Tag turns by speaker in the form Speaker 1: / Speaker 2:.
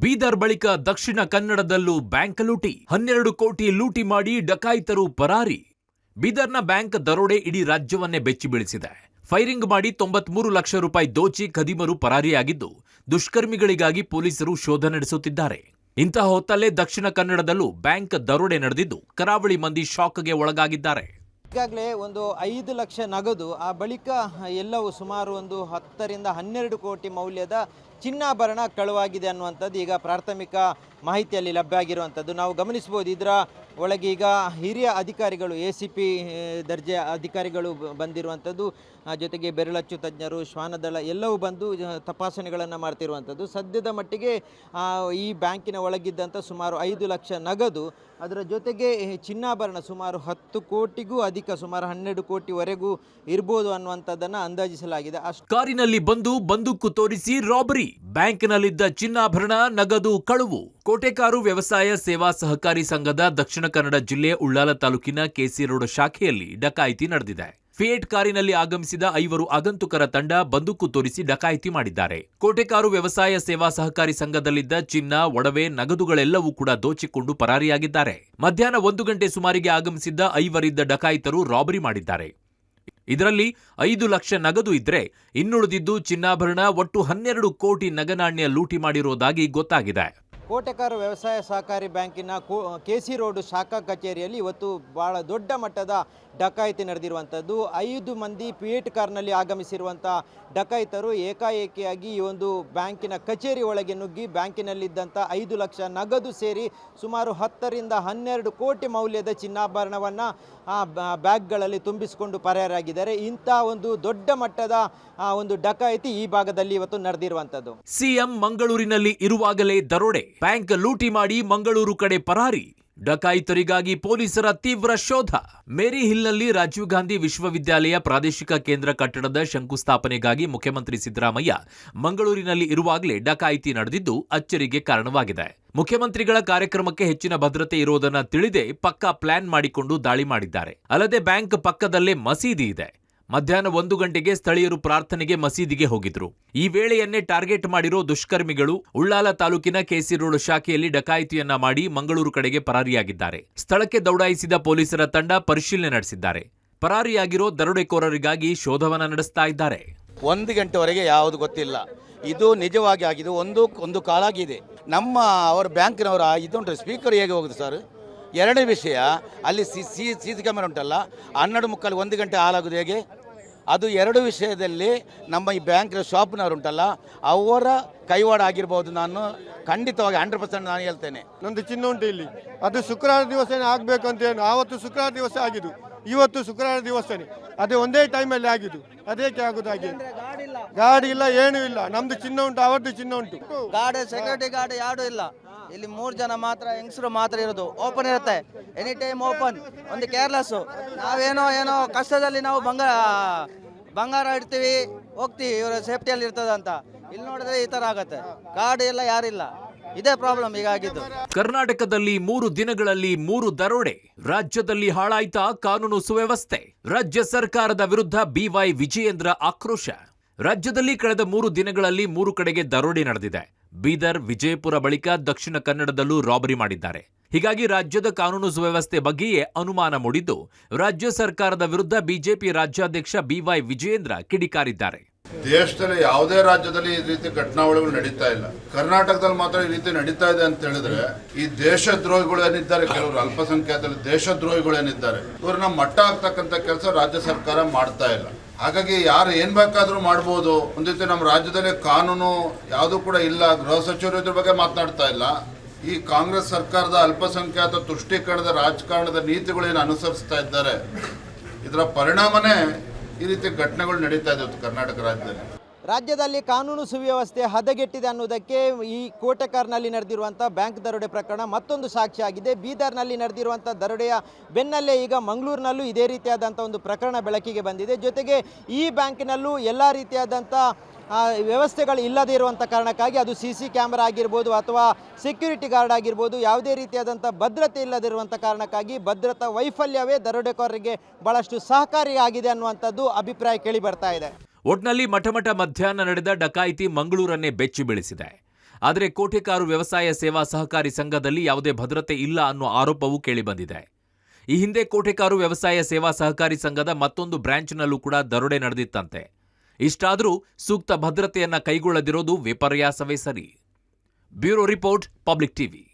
Speaker 1: ಬೀದರ್ ಬಳಿಕ ದಕ್ಷಿಣ ಕನ್ನಡದಲ್ಲೂ ಬ್ಯಾಂಕ್ ಲೂಟಿ. 12 ಕೋಟಿ ಲೂಟಿ ಮಾಡಿ ಡಕಾಯಿತರು ಪರಾರಿ. ಬೀದರ್ನ ಬ್ಯಾಂಕ್ ದರೋಡೆ ಇಡೀ ರಾಜ್ಯವನ್ನೇ ಬೆಚ್ಚಿ ಬೀಳಿಸಿದೆ. ಫೈರಿಂಗ್ ಮಾಡಿ 93 ಲಕ್ಷ ರೂಪಾಯಿ ದೋಚಿ ಖದೀಮರು ಪರಾರಿಯಾಗಿದ್ದು, ದುಷ್ಕರ್ಮಿಗಳಿಗಾಗಿ ಪೊಲೀಸರು ಶೋಧ ನಡೆಸುತ್ತಿದ್ದಾರೆ. ಇಂತಹ ಹೊತ್ತಲ್ಲೇ ದಕ್ಷಿಣ ಕನ್ನಡದಲ್ಲೂ ಬ್ಯಾಂಕ್ ದರೋಡೆ ನಡೆದಿದ್ದು, ಕರಾವಳಿ ಮಂದಿ ಶಾಕ್ಗೆ ಒಳಗಾಗಿದ್ದಾರೆ.
Speaker 2: ಈಗಾಗಲೇ ಒಂದು 5 ಲಕ್ಷ ನಗದು, ಆ ಬಳಿಕ ಎಲ್ಲವೂ ಸುಮಾರು ಒಂದು 10 ರಿಂದ 12 ಕೋಟಿ ಮೌಲ್ಯದ ಚಿನ್ನಾಭರಣ ಕಳುವಾಗಿದೆ ಅನ್ನುವಂಥದ್ದು ಈಗ ಪ್ರಾಥಮಿಕ ಮಾಹಿತಿಯಲ್ಲಿ ಲಭ್ಯ ಆಗಿರುವಂಥದ್ದು ನಾವು ಗಮನಿಸಬಹುದು. ಇದರ ಒಳಗೆ ಈಗ ಹಿರಿಯ ಅಧಿಕಾರಿಗಳು ACP ದರ್ಜೆಯ ಅಧಿಕಾರಿಗಳು ಬಂದಿರುವಂಥದ್ದು, ಜೊತೆಗೆ ಬೆರಳಚ್ಚು ತಜ್ಞರು, ಶ್ವಾನದಳ ಎಲ್ಲವೂ ಬಂದು ತಪಾಸಣೆಗಳನ್ನು ಮಾಡ್ತಿರುವಂಥದ್ದು. ಸದ್ಯದ ಮಟ್ಟಿಗೆ ಈ ಬ್ಯಾಂಕಿನ ಒಳಗಿದ್ದಂಥ ಸುಮಾರು 5 ಲಕ್ಷ ನಗದು, ಅದರ ಜೊತೆಗೆ ಚಿನ್ನಾಭರಣ ಸುಮಾರು 10 ಕೋಟಿಗೂ ಅಧಿಕ, ಸುಮಾರು 12 ಕೋಟಿವರೆಗೂ ಇರ್ಬೋದು ಅನ್ನುವಂಥದ್ದನ್ನು ಅಂದಾಜಿಸಲಾಗಿದೆ.
Speaker 1: ಕಾರಿನಲ್ಲಿ ಬಂದು ಬಂದೂಕು ತೋರಿಸಿ ರಾಬರಿ, ಬ್ಯಾಂಕ್ನಲ್ಲಿದ್ದ ಚಿನ್ನಾಭರಣ ನಗದು ಕಳುವು. ಕೋಟೆಕಾರು ವ್ಯವಸಾಯ ಸೇವಾ ಸಹಕಾರಿ ಸಂಘದ ದಕ್ಷಿಣ ಕನ್ನಡ ಜಿಲ್ಲೆ ಉಳ್ಳಾಲ ತಾಲೂಕಿನ KC ರೋಡ್ ಶಾಖೆಯಲ್ಲಿ ಡಕಾಯಿತಿ ನಡೆದಿದೆ. ಫಿಯೇಟ್ ಕಾರಿನಲ್ಲಿ ಆಗಮಿಸಿದ 5 ಆಗಂತುಕರ ತಂಡ ಬಂದೂಕು ತೋರಿಸಿ ಡಕಾಯಿತಿ ಮಾಡಿದ್ದಾರೆ. ಕೋಟೆಕಾರು ವ್ಯವಸಾಯ ಸೇವಾ ಸಹಕಾರಿ ಸಂಘದಲ್ಲಿದ್ದ ಚಿನ್ನ, ಒಡವೆ, ನಗದುಗಳೆಲ್ಲವೂ ಕೂಡ ದೋಚಿಕೊಂಡು ಪರಾರಿಯಾಗಿದ್ದಾರೆ. ಮಧ್ಯಾಹ್ನ 1 ಗಂಟೆ ಸುಮಾರಿಗೆ ಆಗಮಿಸಿದ್ದ 5 ಡಕಾಯಿತರು ರಾಬರಿ ಮಾಡಿದ್ದಾರೆ. ಇದರಲ್ಲಿ 5 ಲಕ್ಷ ನಗದು ಇದ್ರೆ ಇನ್ನುಳಿದಿದ್ದು ಚಿನ್ನಾಭರಣ, ಒಟ್ಟು 12 ಕೋಟಿ ನಗನಾಣ್ಯ ಲೂಟಿ ಮಾಡಿರುವುದಾಗಿ ಗೊತ್ತಾಗಿದೆ.
Speaker 2: ಕೋಟೆಕಾರು ವ್ಯವಸಾಯ ಸಹಕಾರಿ ಬ್ಯಾಂಕಿನ KC ರೋಡ್ ಶಾಖಾ ಕಚೇರಿಯಲ್ಲಿ ಇವತ್ತು ಬಹಳ ದೊಡ್ಡ ಮಟ್ಟದ ಡಕಾಯಿತಿ ನಡೆದಿರುವಂಥದ್ದು. 5 ಮಂದಿ ಫಿಯೇಟ್ ಕಾರ್ನಲ್ಲಿ ಆಗಮಿಸಿರುವಂಥ ಡಕಾಯಿತರು ಏಕಾಏಕಿಯಾಗಿ ಈ ಒಂದು ಬ್ಯಾಂಕಿನ ಕಚೇರಿ ಒಳಗೆ ನುಗ್ಗಿ ಬ್ಯಾಂಕಿನಲ್ಲಿದ್ದಂಥ 5 ಲಕ್ಷ ನಗದು ಸೇರಿ ಸುಮಾರು 10 ರಿಂದ 12 ಕೋಟಿ ಮೌಲ್ಯದ ಚಿನ್ನಾಭರಣವನ್ನು ಬ್ಯಾಗ್ಗಳಲ್ಲಿ ತುಂಬಿಸಿಕೊಂಡು ಪರಾರಿಯಾಗಿದ್ದಾರೆ. ಇಂಥ ಒಂದು ದೊಡ್ಡ ಮಟ್ಟದ ಒಂದು ಡಕಾಯಿತಿ ಈ ಭಾಗದಲ್ಲಿ ಇವತ್ತು ನಡೆದಿರುವಂಥದ್ದು.
Speaker 1: ಸಿಎಂ ಮಂಗಳೂರಿನಲ್ಲಿ ಇರುವಾಗಲೇ ದರೋಡೆ, ಬ್ಯಾಂಕ್ ಲೂಟಿ ಮಾಡಿ ಮಂಗಳೂರು ಕಡೆ ಪರಾರಿ. ಡಕಾಯಿತರಿಗಾಗಿ ಪೊಲೀಸರ ತೀವ್ರ ಶೋಧ. ಮೇರಿ ಹಿಲ್ನಲ್ಲಿ ರಾಜೀವ್ ಗಾಂಧಿ ವಿಶ್ವವಿದ್ಯಾಲಯ ಪ್ರಾದೇಶಿಕ ಕೇಂದ್ರ ಕಟ್ಟಡದ ಶಂಕುಸ್ಥಾಪನೆಗಾಗಿ ಮುಖ್ಯಮಂತ್ರಿ ಸಿದ್ದರಾಮಯ್ಯ ಮಂಗಳೂರಿನಲ್ಲಿ ಇರುವಾಗಲೇ ಡಕಾಯಿತಿ ನಡೆದಿದ್ದು ಅಚ್ಚರಿಗೆ ಕಾರಣವಾಗಿದೆ. ಮುಖ್ಯಮಂತ್ರಿಗಳ ಕಾರ್ಯಕ್ರಮಕ್ಕೆ ಹೆಚ್ಚಿನ ಭದ್ರತೆ ಇರುವುದನ್ನು ತಿಳಿದೇ ಪಕ್ಕಾ ಪ್ಲಾನ್ ಮಾಡಿಕೊಂಡು ದಾಳಿ ಮಾಡಿದ್ದಾರೆ. ಅಲ್ಲದೆ ಬ್ಯಾಂಕ್ ಪಕ್ಕದಲ್ಲೇ ಮಸೀದಿ ಇದೆ. ಮಧ್ಯಾಹ್ನ 1 ಗಂಟೆಗೆ ಸ್ಥಳೀಯರು ಪ್ರಾರ್ಥನೆಗೆ ಮಸೀದಿಗೆ ಹೋಗಿದ್ರು. ಈ ವೇಳೆಯನ್ನೇ ಟಾರ್ಗೆಟ್ ಮಾಡಿರೋ ದುಷ್ಕರ್ಮಿಗಳು ಉಳ್ಳಾಲ ತಾಲೂಕಿನ KC ರೋಡ್ ಶಾಖೆಯಲ್ಲಿ ಡಕಾಯಿತಿಯನ್ನ ಮಾಡಿ ಮಂಗಳೂರು ಕಡೆಗೆ ಪರಾರಿಯಾಗಿದ್ದಾರೆ. ಸ್ಥಳಕ್ಕೆ ದೌಡಾಯಿಸಿದ ಪೊಲೀಸರ ತಂಡ ಪರಿಶೀಲನೆ ನಡೆಸಿದ್ದಾರೆ. ಪರಾರಿಯಾಗಿರೋ ದರೋಡೆಕೋರರಿಗಾಗಿ ಶೋಧವನ್ನ ನಡೆಸ್ತಾ ಇದ್ದಾರೆ.
Speaker 3: 1 ಗಂಟೆವರೆಗೆ ಯಾವುದು ಗೊತ್ತಿಲ್ಲ. ಇದು ನಿಜವಾಗಿ ಆಗಿದೆ, ಒಂದು ಕಾಲಾಗಿದೆ. ನಮ್ಮ ಅವರ ಬ್ಯಾಂಕಿನವರ ಇದುಂಟು ಸ್ಪೀಕರ್ ಹೇಗೆ ಹೋಗುದು ಸರ್? ಎರಡನೇ ವಿಷಯ, ಅಲ್ಲಿ ಸಿ ಕ್ಯಾಮೆರಾ ಉಂಟಲ್ಲ, 12:45 1 ಗಂಟೆ ಹಾಲಾಗೋದು ಹೇಗೆ? ಅದು 2 ವಿಷಯದಲ್ಲಿ ನಮ್ಮ ಈ ಬ್ಯಾಂಕಿನ ಶಾಪ್ನವರು ಉಂಟಲ್ಲ, ಅವರ ಕೈವಾಡ ಆಗಿರ್ಬೋದು. ನಾನು ಖಂಡಿತವಾಗಿ 100% ನಾನು ಹೇಳ್ತೇನೆ.
Speaker 4: ನಂದು ಚಿನ್ನ ಉಂಟು ಇಲ್ಲಿ, ಅದು ಶುಕ್ರವಾರ ದಿವಸನೇ ಆಗಬೇಕಂತ. ಆವತ್ತು ಶುಕ್ರವಾರ ದಿವಸ ಆಗಿದ್ದು, ಇವತ್ತು ಶುಕ್ರವಾರ ದಿವಸನೇ, ಅದೇ ಒಂದೇ ಟೈಮಲ್ಲಿ ಆಗಿದ್ದು. ಅದೇಕೆ ಆಗುದು ಹಾಗೆ? ಗಾಡಿ ಇಲ್ಲ, ಏನೂ ಇಲ್ಲ. ನಮ್ದು ಚಿನ್ನ ಉಂಟು, ಅವರದ್ದು ಚಿನ್ನ ಉಂಟು.
Speaker 5: ಗಾಡಿ, ಸೆಕ್ಯೂರಿಟಿ ಗಾರ್ಡ್ ಯಾರು ಇಲ್ಲ ಇಲ್ಲಿ. 3 ಜನ ಮಾತ್ರ, ಹೆಂಗಸರು ಮಾತ್ರ ಇರೋದು. ಓಪನ್ ಇರುತ್ತೆ, ಎನಿ ಟೈಮ್ ಓಪನ್. ಒಂದು ಕೇರ್ಲೆಸ್. ನಾವೇನೋ ಕಷ್ಟದಲ್ಲಿ ನಾವು ಬಂಗಾರ ಇಡ್ತೀವಿ, ಹೋಗ್ತೀವಿ, ಇವರ ಸೇಫ್ಟಿಯಲ್ಲಿ ಇರ್ತದೆ ಅಂತ. ಇಲ್ಲಿ ನೋಡಿದ್ರೆ ಈ ತರ ಆಗತ್ತೆ. ಗಾಡಿ ಇಲ್ಲ, ಯಾರಿಲ್ಲ. ಇದೇ ಪ್ರಾಬ್ಲಮ್ ಈಗಾಗಿದ್ದು.
Speaker 1: ಕರ್ನಾಟಕದಲ್ಲಿ 3 ದಿನಗಳಲ್ಲಿ 3 ದರೋಡೆ. ರಾಜ್ಯದಲ್ಲಿ ಹಾಳಾಯ್ತಾ ಕಾನೂನು ಸುವ್ಯವಸ್ಥೆ? ರಾಜ್ಯ ಸರ್ಕಾರದ ವಿರುದ್ಧ BY ವಿಜಯೇಂದ್ರ ಆಕ್ರೋಶ. ರಾಜ್ಯದಲ್ಲಿ ಕಳೆದ 3 ದಿನಗಳಲ್ಲಿ 3 ಕಡೆಗೆ ದರೋಡೆ ನಡೆದಿದೆ. ಬೀದರ್, ವಿಜಯಪುರ ಬಳಿಕ ದಕ್ಷಿಣ ಕನ್ನಡದಲ್ಲೂ ರಾಬರಿ ಮಾಡಿದ್ದಾರೆ. ಹೀಗಾಗಿ ರಾಜ್ಯದ ಕಾನೂನು ಸುವ್ಯವಸ್ಥೆ ಬಗ್ಗೆಯೇ ಅನುಮಾನ ಮೂಡಿದ್ದು, ರಾಜ್ಯ ಸರ್ಕಾರದ ವಿರುದ್ಧ ಬಿಜೆಪಿ ರಾಜ್ಯಾಧ್ಯಕ್ಷ BY ವಿಜಯೇಂದ್ರ ಕಿಡಿಕಾರಿದ್ದಾರೆ.
Speaker 6: ದೇಶದಲ್ಲಿ ಯಾವುದೇ ರಾಜ್ಯದಲ್ಲಿ ಈ ರೀತಿ ಘಟನಾವಳಿಗಳು ನಡೀತಾ ಇಲ್ಲ. ಕರ್ನಾಟಕದಲ್ಲಿ ಮಾತ್ರ ಈ ರೀತಿ ನಡೀತಾ ಇದೆ ಅಂತ ಹೇಳಿದ್ರೆ, ಈ ದೇಶದ್ರೋಹಿಗಳು ಏನಿದ್ದಾರೆ, ಕೆಲವರು ಅಲ್ಪಸಂಖ್ಯಾತರಲ್ಲಿ ದೇಶದ್ರೋಹಿಗಳು ಏನಿದ್ದಾರೆ, ಇವ್ರನ್ನ ಮಟ್ಟ ಆಗ್ತಕ್ಕಂಥ ಕೆಲಸ ರಾಜ್ಯ ಸರ್ಕಾರ ಮಾಡ್ತಾ ಇಲ್ಲ. ಹಾಗಾಗಿ ಯಾರು ಏನ್ ಬೇಕಾದ್ರೂ ಮಾಡ್ಬೋದು. ಒಂದ್ ರೀತಿ ನಮ್ಮ ರಾಜ್ಯದಲ್ಲಿ ಕಾನೂನು ಯಾವುದು ಕೂಡ ಇಲ್ಲ. ಗೃಹ ಸಚಿವರು ಇದ್ರ ಬಗ್ಗೆ ಮಾತನಾಡ್ತಾ ಇಲ್ಲ. ಈ ಕಾಂಗ್ರೆಸ್ ಸರ್ಕಾರದ ಅಲ್ಪಸಂಖ್ಯಾತ ತುಷ್ಟೀಕರಣದ ರಾಜಕಾರಣದ ನೀತಿಗಳೇನು ಅನುಸರಿಸ್ತಾ ಇದ್ದಾರೆ, ಇದರ ಪರಿಣಾಮನೇ ಈ ರೀತಿ ಘಟನೆಗಳು ನಡೀತಾ ಇದೆ ಕರ್ನಾಟಕ ರಾಜ್ಯದಲ್ಲಿ.
Speaker 2: ರಾಜ್ಯದಲ್ಲಿ ಕಾನೂನು ಸುವ್ಯವಸ್ಥೆ ಹದಗೆಟ್ಟಿದೆ ಅನ್ನೋದಕ್ಕೆ ಈ ಕೋಟೆಕಾರ್ನಲ್ಲಿ ನಡೆದಿರುವಂಥ ಬ್ಯಾಂಕ್ ದರೋಡೆ ಪ್ರಕರಣ ಮತ್ತೊಂದು ಸಾಕ್ಷಿಯಾಗಿದೆ. ಬೀದರ್ನಲ್ಲಿ ನಡೆದಿರುವಂಥ ದರೋಡೆಯ ಬೆನ್ನಲ್ಲೇ ಈಗ ಮಂಗಳೂರಿನಲ್ಲೂ ಇದೇ ರೀತಿಯಾದಂಥ ಒಂದು ಪ್ರಕರಣ ಬೆಳಕಿಗೆ ಬಂದಿದೆ. ಜೊತೆಗೆ ಈ ಬ್ಯಾಂಕಿನಲ್ಲೂ ಎಲ್ಲ ರೀತಿಯಾದಂಥ ವ್ಯವಸ್ಥೆಗಳು ಇಲ್ಲದೇ ಇರುವಂಥ ಕಾರಣಕ್ಕಾಗಿ, ಅದು CC ಕ್ಯಾಮೆರಾ ಆಗಿರ್ಬೋದು ಅಥವಾ ಸೆಕ್ಯೂರಿಟಿ ಗಾರ್ಡ್ ಆಗಿರ್ಬೋದು, ಯಾವುದೇ ರೀತಿಯಾದಂಥ ಭದ್ರತೆ ಇಲ್ಲದಿರುವಂಥ ಕಾರಣಕ್ಕಾಗಿ ಭದ್ರತಾ ವೈಫಲ್ಯವೇ ದರೋಡೆಕೋರರಿಗೆ ಬಹಳಷ್ಟು ಸಹಕಾರಿಯಾಗಿದೆ ಅನ್ನುವಂಥದ್ದು ಅಭಿಪ್ರಾಯ ಕೇಳಿ ಬರ್ತಾ ಇದೆ.
Speaker 1: ಒಟ್ನಲ್ಲಿ ಮಠಮಠ ಮಧ್ಯಾಹ್ನ ನಡೆದ ಡಕಾಯಿತಿ ಮಂಗಳೂರನ್ನೇ ಬೆಚ್ಚಿ ಬೀಳಿಸಿದೆ. ಆದರೆ ಕೋಟೆಕಾರು ವ್ಯವಸಾಯ ಸೇವಾ ಸಹಕಾರಿ ಸಂಘದಲ್ಲಿ ಯಾವುದೇ ಭದ್ರತೆ ಇಲ್ಲ ಅನ್ನೋ ಆರೋಪವೂ ಕೇಳಿಬಂದಿದೆ. ಈ ಹಿಂದೆ ಕೋಟೆಕಾರು ವ್ಯವಸಾಯ ಸೇವಾ ಸಹಕಾರಿ ಸಂಘದ ಮತ್ತೊಂದು ಬ್ರಾಂಚ್ನಲ್ಲೂ ಕೂಡ ದರೋಡೆ ನಡೆದಿತ್ತಂತೆ. ಇಷ್ಟಾದರೂ ಸೂಕ್ತ ಭದ್ರತೆಯನ್ನ ಕೈಗೊಳ್ಳದಿರೋದು ವಿಪರ್ಯಾಸವೇ ಸರಿ. Bureau report, public TV.